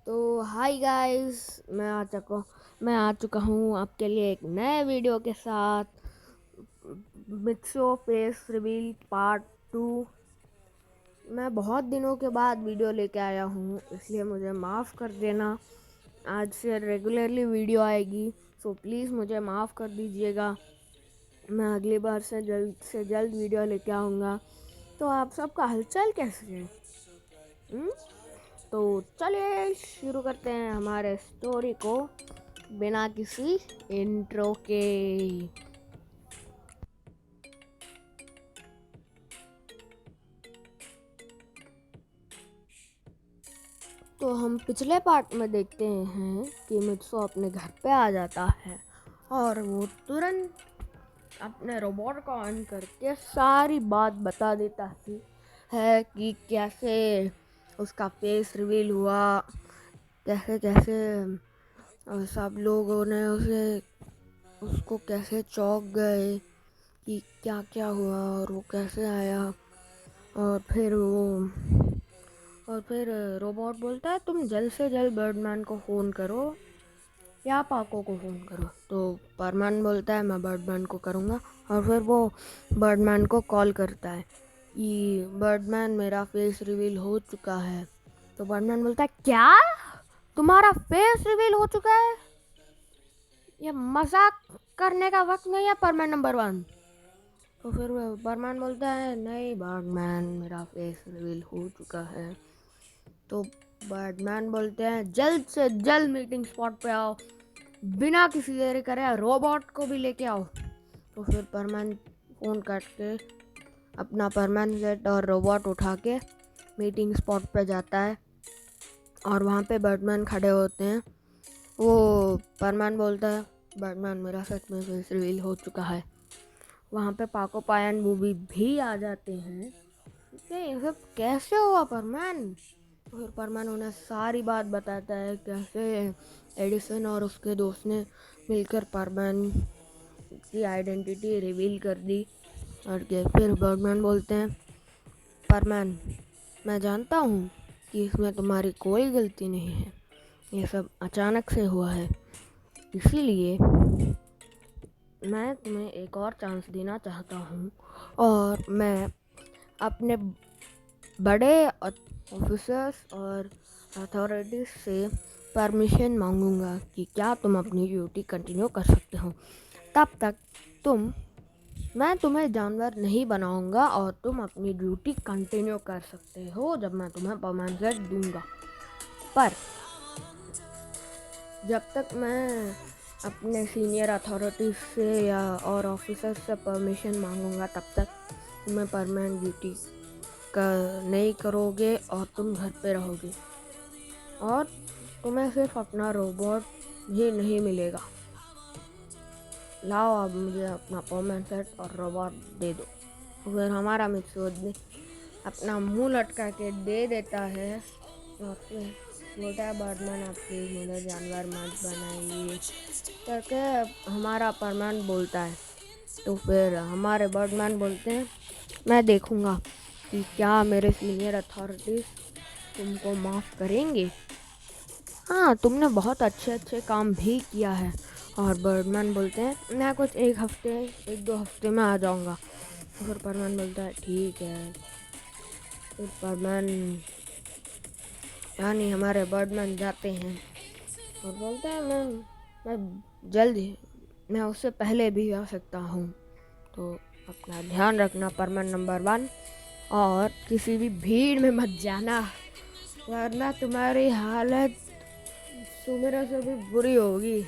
तो hi guys, मैं आ चुका हूँ आपके लिए एक नए वीडियो के साथ। मित्सो फेस रिवील पार्ट 2। मैं बहुत दिनों के बाद वीडियो लेके आया हूँ, इसलिए मुझे माफ़ कर देना। आज से रेगुलरली वीडियो आएगी, सो प्लीज़ मुझे माफ़ कर दीजिएगा। मैं अगली बार से जल्द वीडियो लेके आऊँगा। तो आप सबका हालचाल कैसे है? तो चलिए शुरू करते हैं हमारे स्टोरी को बिना किसी इंट्रो के। तो हम पिछले पार्ट में देखते हैं कि मित्सो अपने घर पे आ जाता है और वो तुरंत अपने रोबोट को ऑन करके सारी बात बता देता है कि कैसे उसका फेस रिवील हुआ, कैसे कैसे सब लोगों ने उसको कैसे चौंक गए कि क्या क्या हुआ और वो कैसे आया। और फिर रोबोट बोलता है तुम जल्द से जल्द बर्डमैन को फ़ोन करो या पाको को फ़ोन करो। तो बर्डमैन बोलता है मैं बर्डमैन को करूँगा। और फिर वो बर्डमैन को कॉल करता है कि बर्डमैन मेरा फेस रिवील हो चुका है। तो बर्डमैन बोलता है क्या, तुम्हारा फेस रिवील हो चुका है? ये मजाक करने का वक्त नहीं है बर्डमैन नंबर 1। तो फिर बर्डमैन बोलता है नहीं बर्डमैन, मेरा फेस रिवील हो चुका है। तो बर्डमैन बोलते हैं जल्द से जल्द मीटिंग स्पॉट पे आओ, बिना किसी देरी करे रोबोट को भी लेके आओ। तो फिर बर्डमैन फ़ोन काट के अपना परमानेंट सेट और रोबोट उठा के मीटिंग स्पॉट पे जाता है और वहाँ पे बर्डमैन खड़े होते हैं। वो बर्डमैन बोलता है बर्डमैन मेरा सच में फेस रिवील हो चुका है। वहाँ पे पाको पायन बूबी भी आ जाते हैं। ये सब कैसे हुआ परमान? फिर परमान उन्हें सारी बात बताता है कैसे एडिसन और उसके दोस्त ने मिलकर परमान की आइडेंटिटी रिवील कर दी। और फिर बर्डमैन बोलते हैं परमान मैं जानता हूँ कि इसमें तुम्हारी कोई गलती नहीं है, ये सब अचानक से हुआ है, इसीलिए मैं तुम्हें एक और चांस देना चाहता हूँ और मैं अपने बड़े ऑफिसर्स और अथॉरिटीज़ से परमिशन मांगूंगा कि क्या तुम अपनी ड्यूटी कंटिन्यू कर सकते हो। तब तक मैं तुम्हें जानवर नहीं बनाऊंगा और तुम अपनी ड्यूटी कंटिन्यू कर सकते हो जब मैं तुम्हें परमानेंट दूंगा। पर जब तक मैं अपने सीनियर अथॉरिटीज़ से या और ऑफिसर से परमिशन मांगूंगा तब तक तुम्हें परमानेंट ड्यूटी नहीं करोगे और तुम घर पे रहोगे और तुम्हें सिर्फ अपना रोबोट ही नहीं मिलेगा। लाओ अब मुझे अपना परमानेंट सेट और रोबोट दे दो। फिर हमारा मित्सो अपना मुंह लटका के दे देता है और फिर बोलता है बर्डमैन आप प्लीज़ मुझे जानवर मत बनाइए करके हमारा परमान बोलता है। तो फिर हमारे बर्डमैन बोलते हैं मैं देखूँगा कि क्या मेरे सीनियर अथॉरिटीज़ तुमको माफ़ करेंगे। हाँ, तुमने बहुत अच्छे काम भी किया है। और बर्डमैन बोलते हैं मैं कुछ एक दो हफ्ते में आ जाऊँगा। फिर बर्डमैन बोलता है ठीक है। फिर बर्डमैन यानी हमारे बर्डमैन जाते हैं और बोलते हैं मैं जल्द ही, मैं उससे पहले भी आ सकता हूँ। तो अपना ध्यान रखना परमान नंबर 1 और किसी भी भीड़ में मत जाना वरना तुम्हारी हालत सुमेरा से भी बुरी होगी।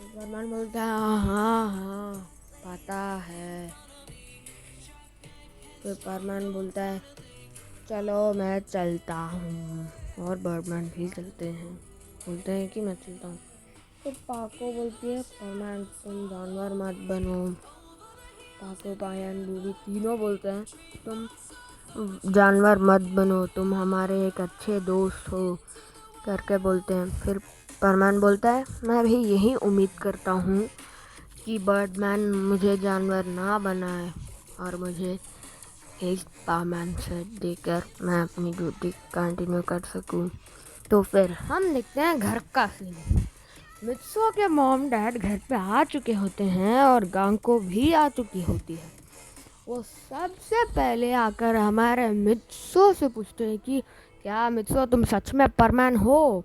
परमान बोलता है हाँ पता है। फिर परमान बोलता है चलो मैं चलता हूँ और बर्डमैन भी चलते हैं, बोलते हैं कि मैं चलता हूँ। तो पाको बोलती है परमान तुम जानवर मत बनो। पाको पायन बूबी तीनों बोलते हैं तुम जानवर मत बनो, तुम हमारे एक अच्छे दोस्त हो करके बोलते हैं। फिर परमान बोलता है मैं भी यही उम्मीद करता हूँ कि बर्डमैन मुझे जानवर ना बनाए और मुझे एक परमान सेट देकर मैं अपनी ड्यूटी कंटिन्यू कर सकूँ। तो फिर हम देखते हैं घर का सीन। मित्सो के मॉम डैड घर पे आ चुके होते हैं और गांको भी आ चुकी होती है। वो सबसे पहले आकर हमारे मित्सो से पूछते हैं कि क्या मित्सो तुम सच में परमैन हो?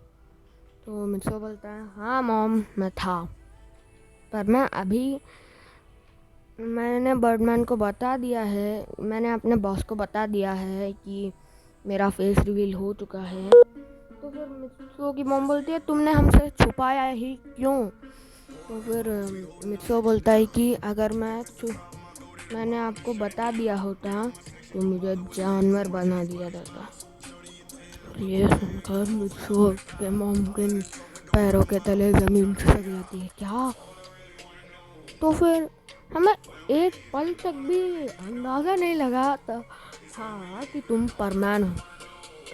तो मित्सो बोलता है हाँ मॉम मैं था, पर मैंने बर्डमैन को बता दिया है, मैंने अपने बॉस को बता दिया है कि मेरा फेस रिवील हो चुका है। तो फिर मित्सो की मॉम बोलती है तुमने हमसे छुपाया ही क्यों? तो फिर मित्सो बोलता है कि अगर मैंने आपको बता दिया होता तो मुझे जानवर बना दिया जाता। ये सुनकर मित्सो के मॉम के पैरों के तले ज़मीन खिसक जाती है। क्या? तो फिर हमें एक पल तक भी अंदाज़ा नहीं लगा था कि तुम परमैन हो।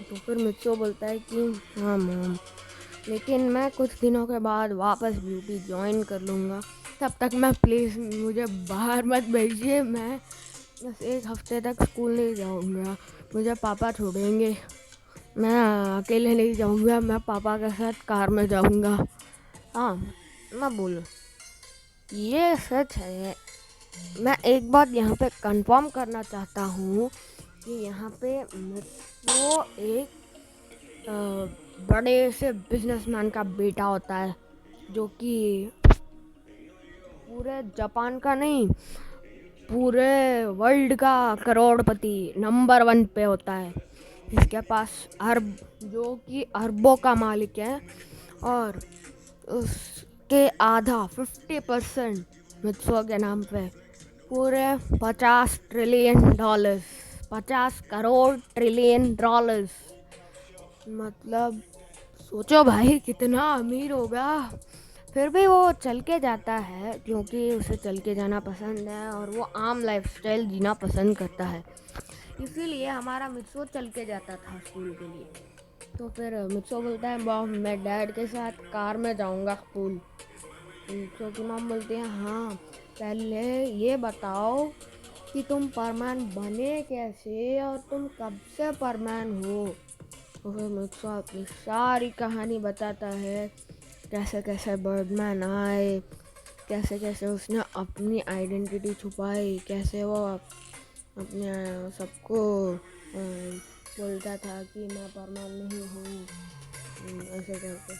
तो फिर मित्सो बोलता है कि हाँ मॉम, लेकिन मैं कुछ दिनों के बाद वापस ड्यूटी ज्वाइन कर लूँगा, तब तक मैं प्लीज़ मुझे बाहर मत भेजिए, मैं बस एक हफ्ते तक स्कूल नहीं जाऊँगा, मुझे पापा छोड़ेंगे, मैं अकेले नहीं जाऊँगा, मैं पापा के साथ कार में जाऊँगा। हाँ मैं बोलूँ ये सच है। मैं एक बात यहाँ पे कंफर्म करना चाहता हूँ कि यहाँ पे वो एक बड़े से बिजनेसमैन का बेटा होता है, जो कि पूरे जापान का नहीं, पूरे वर्ल्ड का करोड़पति नंबर 1 पे होता है। इसके पास जो कि अरबों का मालिक है, और उसके आधा 50% मित्सुओ के नाम पे पूरे 50 trillion dollars, 50 crore trillion dollars, मतलब सोचो भाई कितना अमीर होगा। फिर भी वो चल के जाता है क्योंकि उसे चल के जाना पसंद है और वो आम लाइफस्टाइल जीना पसंद करता है, इसीलिए हमारा मित्सो चल के जाता था स्कूल के लिए। तो फिर मित्सो बोलता है मॉम मैं डैड के साथ कार में जाऊंगा स्कूल। मित्सो की मॉम बोलती है हाँ पहले ये बताओ कि तुम परमैन बने कैसे और तुम कब से परमैन हो? तो फिर मित्सो अपनी सारी कहानी बताता है, कैसे कैसे बर्डमैन आए, कैसे कैसे उसने अपनी आइडेंटिटी छुपाई, कैसे वो अपने सबको बोलता था कि मैं परमैन नहीं हूँ, ऐसे करके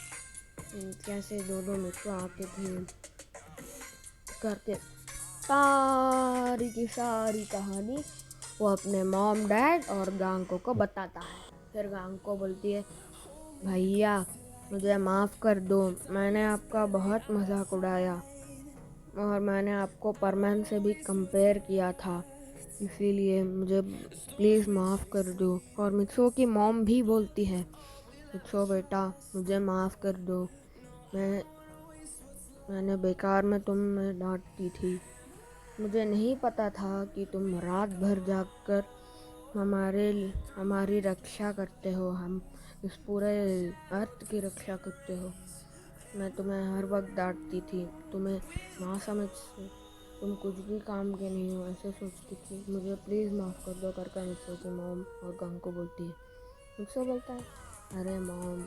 कैसे दो मित्रों आते थे करके सारी की सारी कहानी वो अपने मॉम डैड और गांको को बताता है। फिर गांको बोलती है भैया मुझे माफ़ कर दो, मैंने आपका बहुत मजाक उड़ाया और मैंने आपको परमैन से भी कंपेयर किया था, इसीलिए मुझे प्लीज़ माफ़ कर दो। और मित्सो की मॉम भी बोलती है मित्सो बेटा मुझे माफ़ कर दो, मैंने बेकार में तुम्हें डांटती थी, मुझे नहीं पता था कि तुम रात भर जागकर हमारी रक्षा करते हो, हम इस पूरे अर्थ की रक्षा करते हो। मैं तुम्हें हर वक्त डांटती थी, तुम्हें ना समझ तुम कुछ भी काम के नहीं हो ऐसे सोचती थी, मुझे प्लीज़ माफ़ कर दो करके मित्सो की मॉम और गांको बोलती है। मित्सो बोलता है अरे मॉम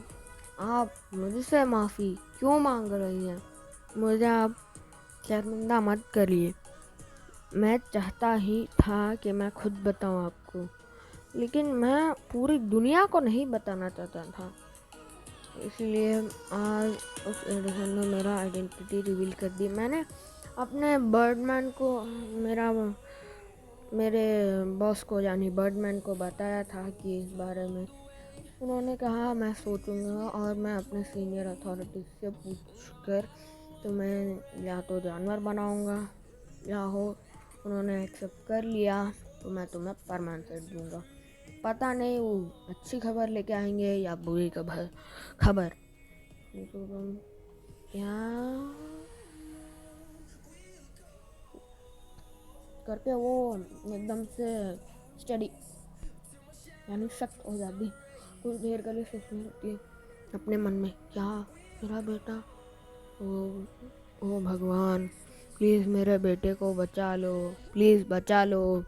आप मुझसे माफ़ी क्यों मांग रही हैं, मुझे आप शर्मिंदा मत करिए, मैं चाहता ही था कि मैं खुद बताऊं आपको, लेकिन मैं पूरी दुनिया को नहीं बताना चाहता था, इसलिए आज उस एडिसन ने मेरा आइडेंटिटी रिवील कर दी। मैंने अपने बर्डमैन को मेरे बॉस को यानी बर्डमैन को बताया था कि इस बारे में, उन्होंने कहा मैं सोचूंगा और मैं अपने सीनियर अथॉरिटी से पूछकर तुम्हें या तो जानवर बनाऊंगा या हो, उन्होंने एक्सेप्ट कर लिया तो मैं तुम्हें परमानेंट कर दूंगा। पता नहीं वो अच्छी खबर लेके आएंगे या बुरी खबर। तो तुम क्या करके वो एकदम से स्टडी यानी सख्त हो जाती, कुछ देर के लिए सोचने लगती है अपने मन में क्या मेरा बेटा, ओ भगवान प्लीज़ मेरे बेटे को बचा लो, प्लीज़ बचा लो,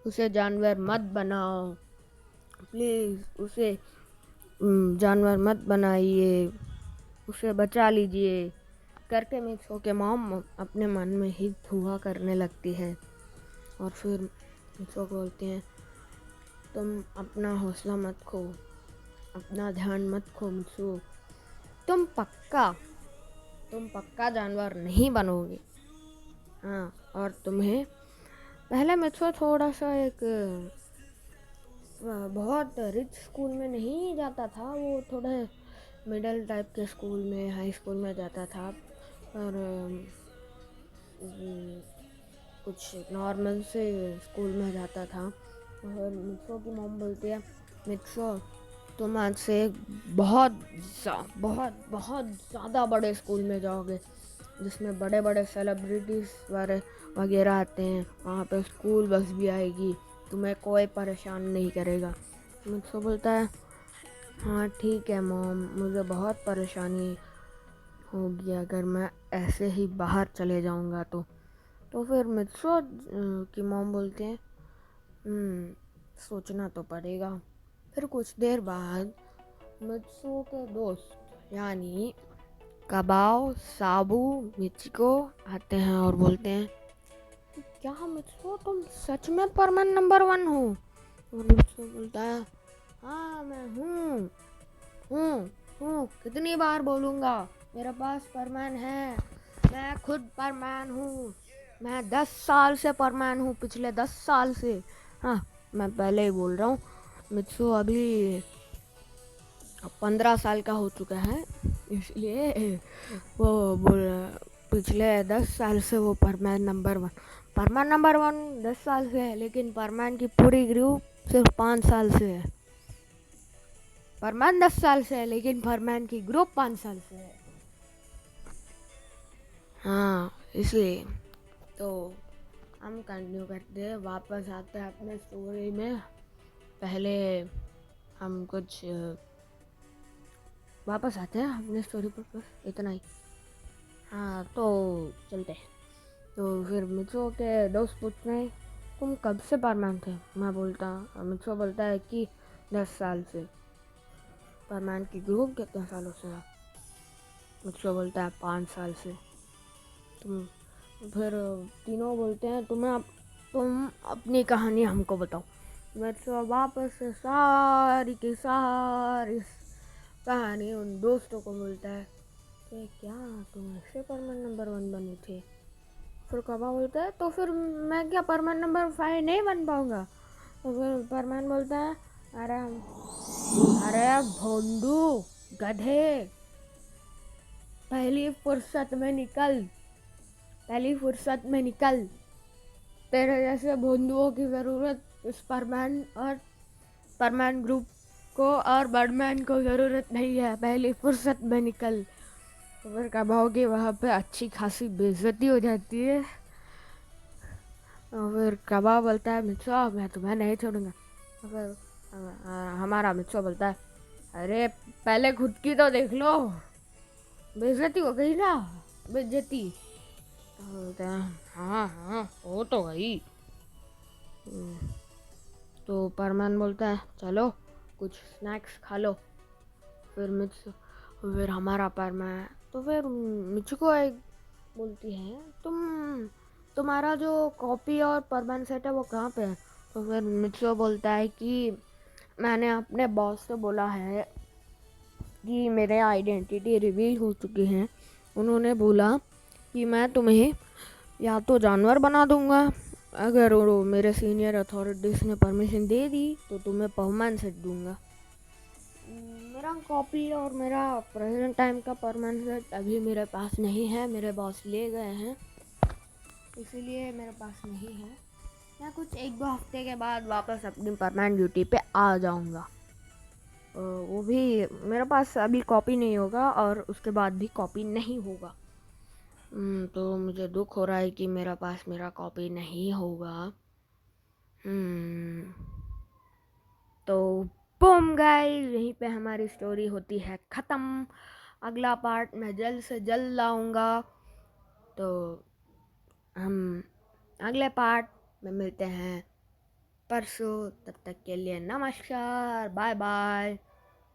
उसे जानवर मत बनाओ, प्लीज़ जानवर मत बनाइए, उसे बचा लीजिए करके मित्सो के मॉम अपने मन में ही धुआं करने लगती है। और फिर मित्सो को बोलती हैं, तुम अपना हौसला मत खो, अपना ध्यान मत खो मित्सो, तुम पक्का जानवर नहीं बनोगे। हाँ, और तुम्हें पहले मित्सो थोड़ा सा एक बहुत रिच स्कूल में नहीं जाता था, वो थोड़े मिडल टाइप के स्कूल में, हाई स्कूल में जाता था, और कुछ नॉर्मल से स्कूल में जाता था। और मित्सो की मॉम बोलती है, मित्सो तुम आज से बहुत बहुत ज़्यादा बड़े स्कूल में जाओगे, जिसमें बड़े बड़े सेलिब्रिटीज़ वगैरह आते हैं, वहाँ पे स्कूल बस भी आएगी, तुम्हें कोई परेशान नहीं करेगा। मित्सो बोलता है, हाँ ठीक है मॉम, मुझे बहुत परेशानी होगी अगर मैं ऐसे ही बाहर चले जाऊँगा तो फिर मित्सो की मॉम बोलते हैं, सोचना तो पड़ेगा। फिर कुछ देर बाद मित्सो के दोस्त यानी कबाओ, साबू, मिचिको आते हैं और बोलते हैं, क्या मित्सो तुम सच में परमान नंबर 1 हो? और मित्सो बोलता है, हाँ मैं हूँ, कितनी बार बोलूँगा, मेरे पास परमान है, मैं खुद परमान हूँ, मैं 10 साल से परमान हूँ, पिछले 10 साल से। हाँ, मैं पहले ही बोल रहा हूँ, मित्सो अभी 15 साल का हो चुका है, इसलिए वो पिछले 10 साल से वो परमान नंबर 1 10 साल से है, लेकिन परमान की पूरी ग्रुप सिर्फ 5 साल से है। परमान 10 साल से है, लेकिन परमान की ग्रुप 5 साल से है। हाँ, इसलिए तो हम कंटिन्यू करते हैं, वापस आते हैं अपने स्टोरी में। पहले हम कुछ वापस आते हैं अपने स्टोरी पर, बस इतना ही। हाँ, तो चलते हैं। तो फिर मित्सो के दोस्त पूछते हैं, तुम कब से परमान थे? मित्सो बोलता है कि 10 साल से। परमान की ग्रुप कितने सालों से है? मित्सो बोलता है 5 साल से। फिर तीनों बोलते हैं, तुम अपनी कहानी हमको बताओ। मित्सो वापस से सारी की सारी कहानी उन दोस्तों को बोलता है कि क्या तुम ऐसे परमान नंबर 1 बने थे? फिर कबा बोलता है, तो फिर मैं क्या परमान नंबर 5 नहीं बन पाऊँगा? तो फिर परमान बोलता है, अरे भोंदू, गधे, पहली फुर्सत में निकल, तेरे जैसे भोंदुओं की ज़रूरत इस परमान ग्रुप को और बर्डमैन को ज़रूरत नहीं है, पहली फुर्सत में निकल। तो फिर कबाओ की वहाँ पे अच्छी खासी बेइज्जती हो जाती है। और फिर कबाब बोलता है, मित्सो मैं तुम्हें नहीं छोड़ूंगा। तो फिर हमारा मित्सो बोलता है, अरे पहले खुद की तो देख लो, बेइज्जती हो गई ना, बेइज्जती। तो बोलते हैं, हाँ हो तो गई। तो परमान बोलता है, चलो कुछ स्नैक्स खा लो। फिर हमारा परमान तो फिर मिचुको एक बोलती है, तुम्हारा जो कॉपी और परमान सेट है वो कहाँ पे है? तो फिर मिचुको बोलता है कि मैंने अपने बॉस से बोला है कि मेरे आइडेंटिटी रिवील हो चुकी है। उन्होंने बोला कि मैं तुम्हें या तो जानवर बना दूंगा, अगर वो मेरे सीनियर अथॉरिटीज़ ने परमिशन दे दी तो तुम्हें परमान सेट दूंगा। मेरा कॉपी और मेरा प्रेजेंट टाइम का परमान सेट अभी मेरे पास नहीं है, मेरे बॉस ले गए हैं, इसीलिए मेरे पास नहीं है। मैं कुछ 1-2 हफ्ते के बाद वापस अपनी परमानेंट ड्यूटी पे आ जाऊंगा। वो भी मेरे पास अभी कॉपी नहीं होगा और उसके बाद भी कॉपी नहीं होगा। तो मुझे दुख हो रहा है कि मेरे पास मेरा कॉपी नहीं होगा। तो बूम गाइस, यहीं पे हमारी स्टोरी होती है ख़त्म। अगला पार्ट मैं जल्द से जल्द लाऊंगा। तो हम अगले पार्ट में मिलते हैं परसों। तब तक के लिए नमस्कार, बाय बाय,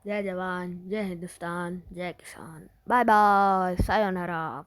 जय जवान, जय हिंदुस्तान, जय किसान। Bye bye, sayonara.